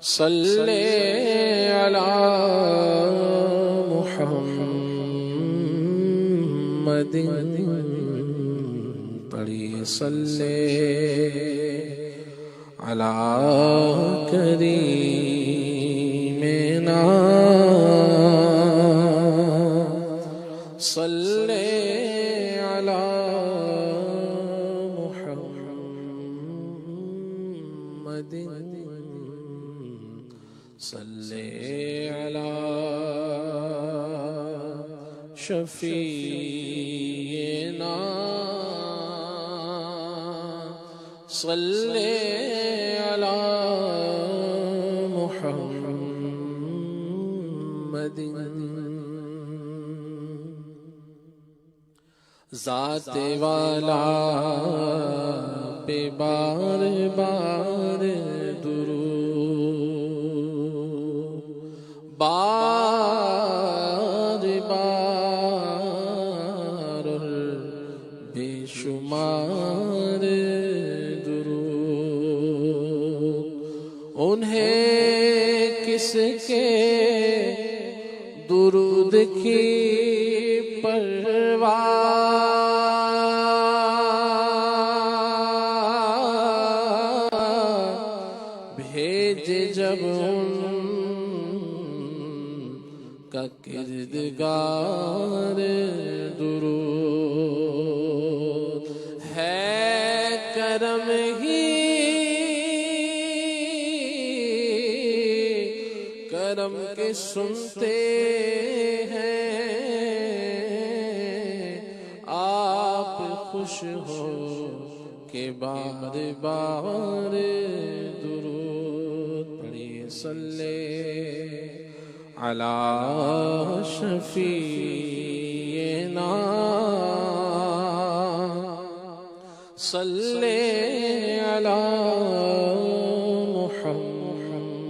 صلی علی محمد پڑھیے صلی علی کریمنا صلی علی محمد صلی علی شفیعنا صلی علی محمد ذات والا پہ بار بار درود بار بار بے شمار درود انہیں کس کے درود کی پرواہ بھیجے جب ان کا کردگار درود ہے کرم ہی کرم کے سنتے خوش ہو کہ بار بار درود پڑھیے صلی علی شفیعنا صلی علی محمد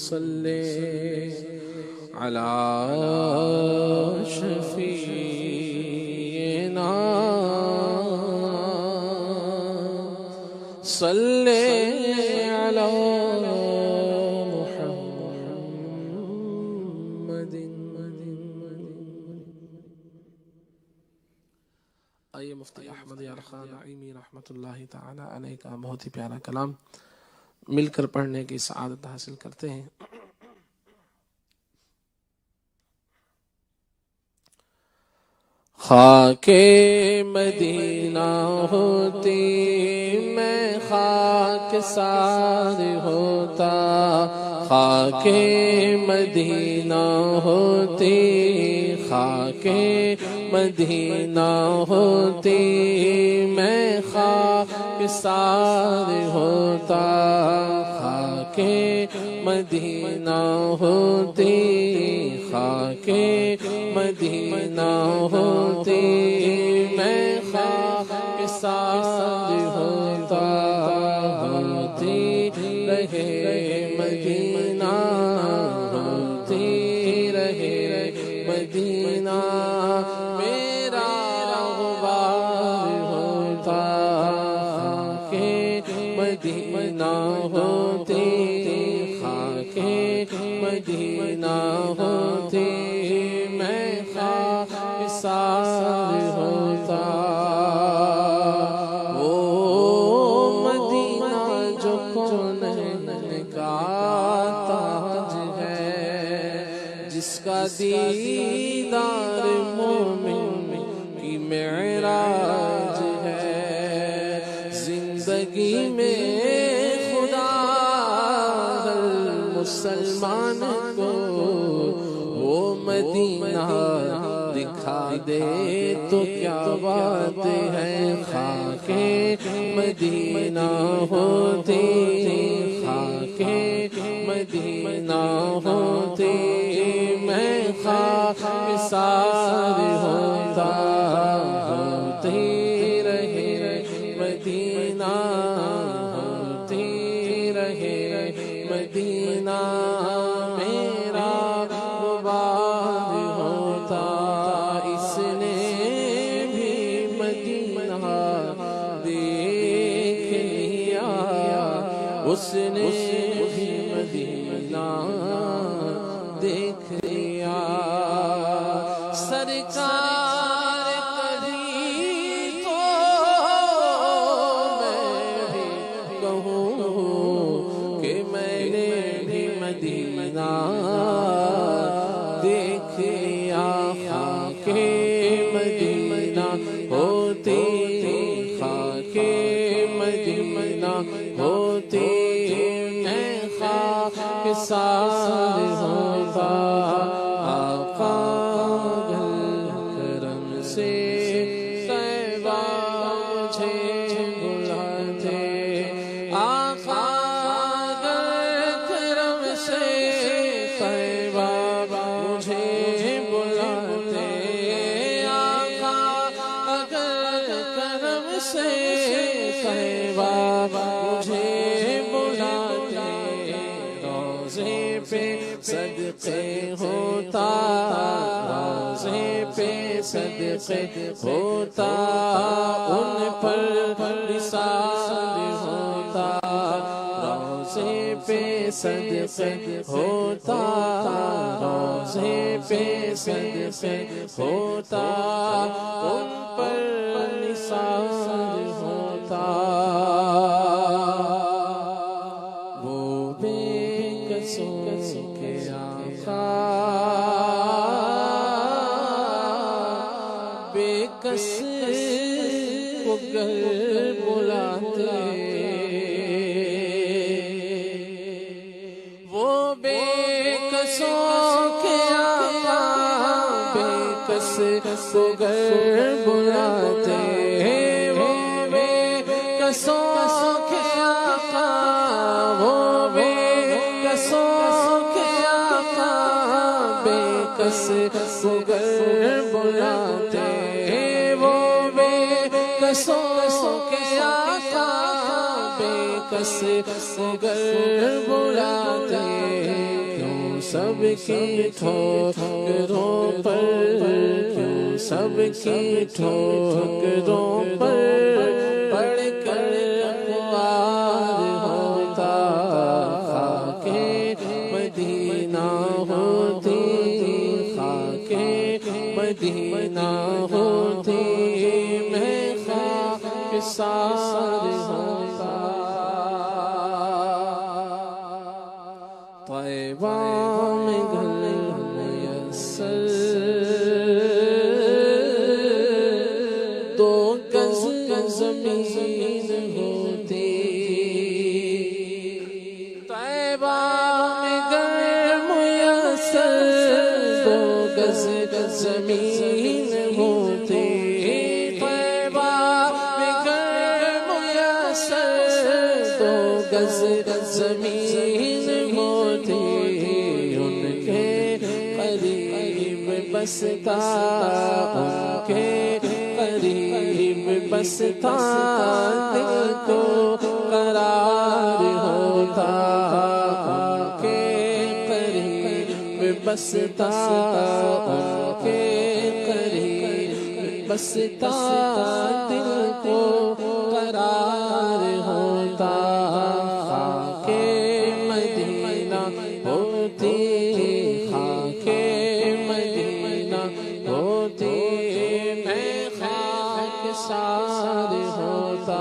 صلی علی شفیعنا صلی علی محمد۔ آئیے مفتی احمد یار خان نعیمی رحمۃ اللہ تعالی علیہ کا بہت ہی پیارا کلام مل کر پڑھنے کی سعادت حاصل کرتے ہیں۔ خاک مدینہ ہوتی میں خاک سار ہوتا، خاک مدینہ ہوتی خاک مدینہ ہوتی میں خاک سار ہوتا، خاک مدینہ ہوتی خاک مدینہ ہوتی میں خاک سار ہوتا، ہوتی رہے مدینہ ہوتی رہے مدینہ میرا غبار ہوتا، خاک مدینہ ہوتی خاک مدینہ ہوتی میں خاک سار ہوتا۔ وہ مدینہ جو کونین کا تاج ہے، جس کا دیدار مومن کی معراج ہے، زندگی میں خدا ہر مسلمان کو وہ مدینہ دکھا دے تو کیا بات ہے، خاک مدینہ ہوتی خاک مدینہ ہوتی میں خاک سار ہوتا، ہوتی رہے مدینہ ہوتی رہے مدینہ میرا غبار ہوتا، اس نے اس نے بھی مدینہ دیکھ لیا سرکار کبھی تو میں بھی کہوں کہ میں نے بھی مدینہ دیکھ لیا خاک مدینہ ہوتی خاک مدینہ ہوتی میں خاک سار ہوتا آقا کرم سے طیبہ مجھے بلاتے آقا کرم سے طیبہ مجھے بلاتے آقا اگر کرم سے طیبہ مجھے بلاتے روزے پہ صدقے ہوتا روزے پہ صدقے ہوتا ان پر نثار ہوتا روزے پہ صدقے ہوتا روزے پہ صدقے ہوتا ان پر نثار ہوتا وہ بے قصوں کے آقا بے کس کو گر بلاتے وہ بے کسوں کے آقا بے کس کو گر بلاتے وہ بے کسوں کے آقا وہ بے کسوں کے آقا بے کس کو گر بلاتے وہ بے کسوں کے آقا بے کس کو گر بلاتے کیوں سب کی ٹھوکروں پر کیوں سب کی ٹھوکروں پر پڑھ کر خوار ہوتا خاک مدینہ ہوتی خاک مدینہ ہوتی میں خاک سار ہوتا طیبہ میں گھر میسر دو گز زمین ہوتی طیبہ میں گھر میسر دو گز زمین ہوتی طیبہ میں گھر میسر دو گز زمین ہوتی ان کے قریب بستا ان کے قریب بستا دل کو قرار ہوتا ان کے قریب بستا ان کے قریب بستا دل کو قرار ہوتا خاک مدینہ ہوتی خاک مدینہ ہوتی میں خاک سار ہوتا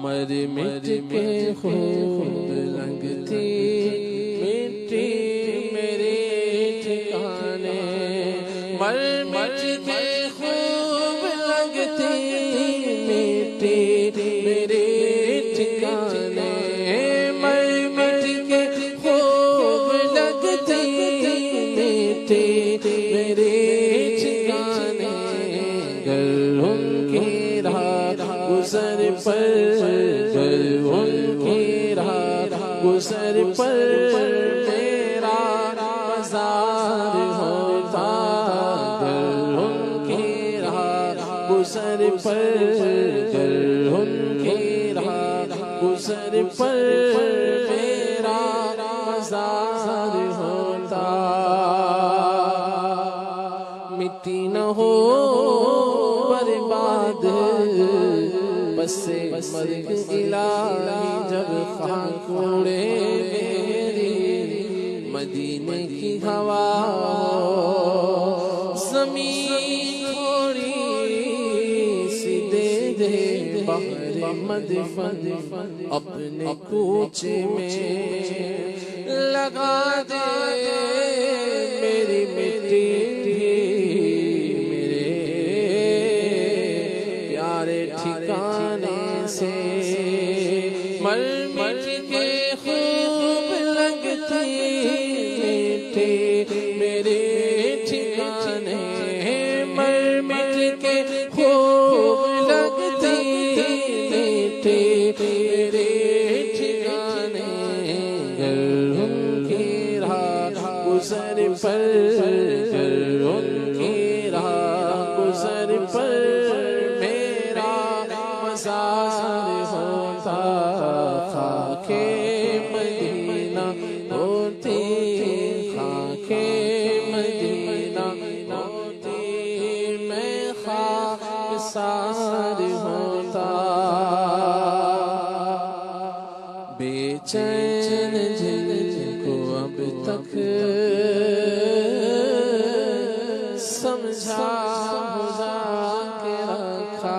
مر مٹ کے خود لگتی مٹی میرے ٹھکانے مر مٹ کے خوب لگتی مٹی میرے ٹھکانے مر مٹ کے خوب لگتی مٹی میرے ٹھکانے گر ان کی راہ گزر پر گر ان کی راہ گزر پر میرا مزار ہوتا گر ان کی راہ گزر پر گر ان کی راہ گزر پر میرا مزار ہوتا مٹی نہ ہو برباد بس مرگ الہی جب خاک اڑے میری مدینے کی ہوا زمین تھوڑی سی دے دے بحر مدفن اپنے کوچے میں لگا دے میری مٹی میرے پیارے ٹھکانے سے مر مٹ کے خوب لگتی مٹی میرے ٹھکانے مر مٹ کے خوب لگتی مٹی میرے ٹھکانے گر ان کی راہ گزر پر گر ان کی راہ گزر پر میرا مزار ہوتا خاک مدینہ ہوتی خاک مدینہ ہوتی میں خاکسار ہوتا بے چین جن کو اب تک سمجھا بجھا کے رکھا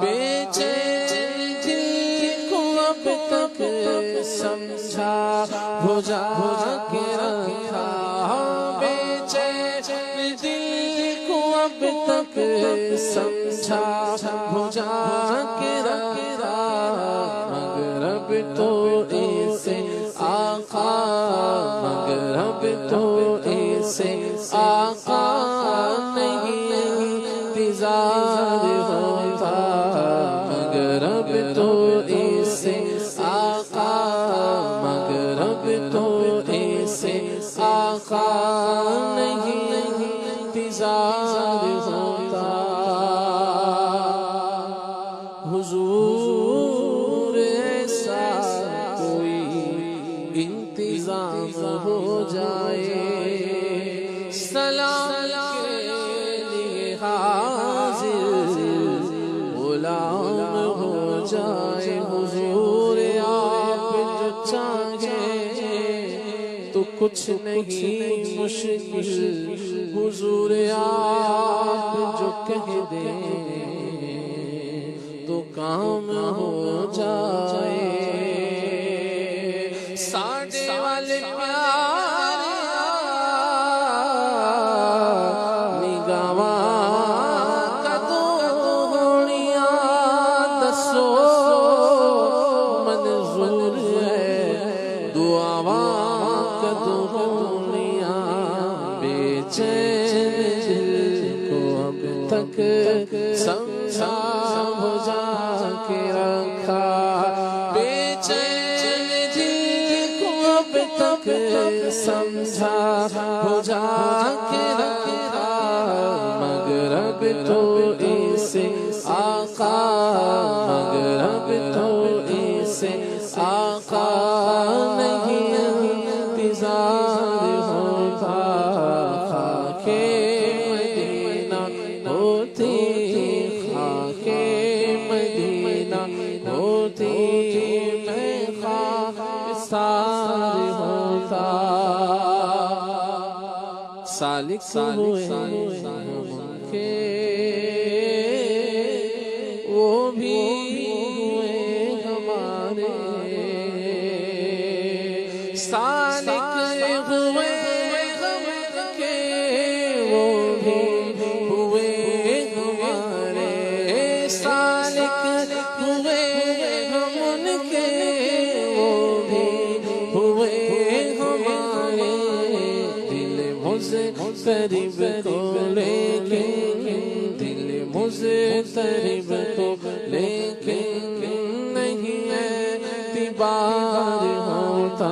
بے چین جن کو اب تک سمجھا بجھا کے رکھا بے چین دل کو اب تک سمجھا بجھا کے رکھا مگر اب تو ایسے آقا مگر اب تو ایسے آقا نہیں انتظار ہوتا مگر اب تو ایسے آقا مگر اب تو ایسے آقا نہیں انتظار ہوتا حضور ایسا کوئی انتظام ہو جائے سلام کے لیے حاضر غلام ہو جائے حضور آپ جو چاہیں تو کچھ نہیں مشکل حضور آپ جو کہہ دیں تو کام ہو جائے ساڈے والے پیارے نگاواں کدوں ہونیاں دسو منظور ہے دعاواں کدوں ہونیاں بے چین دل کو اب تک سمجھا بجھا کے رکھا بے چین دل کو اب تک سمجھا بجھا کے رکھا مگر اب تو ایسے آقا مگر اب تو ایسے آقا نہیں انتظار ہوتا خاک مدینہ ہوتی خاک مدینہ ہوتی میں خاکسار ہوتا سالک ہوئے ان کے وہ بھی ہوئے ہمارے سالک ہوئے ہم کے وہ بھی ہوئے ہمارے سالک ہوئے ہم ان کے وہ بھی ہوئے ہمارے دل مضطرب کو لیکن دل مضطرب کو لیکن نہیں اعتبار ہوتا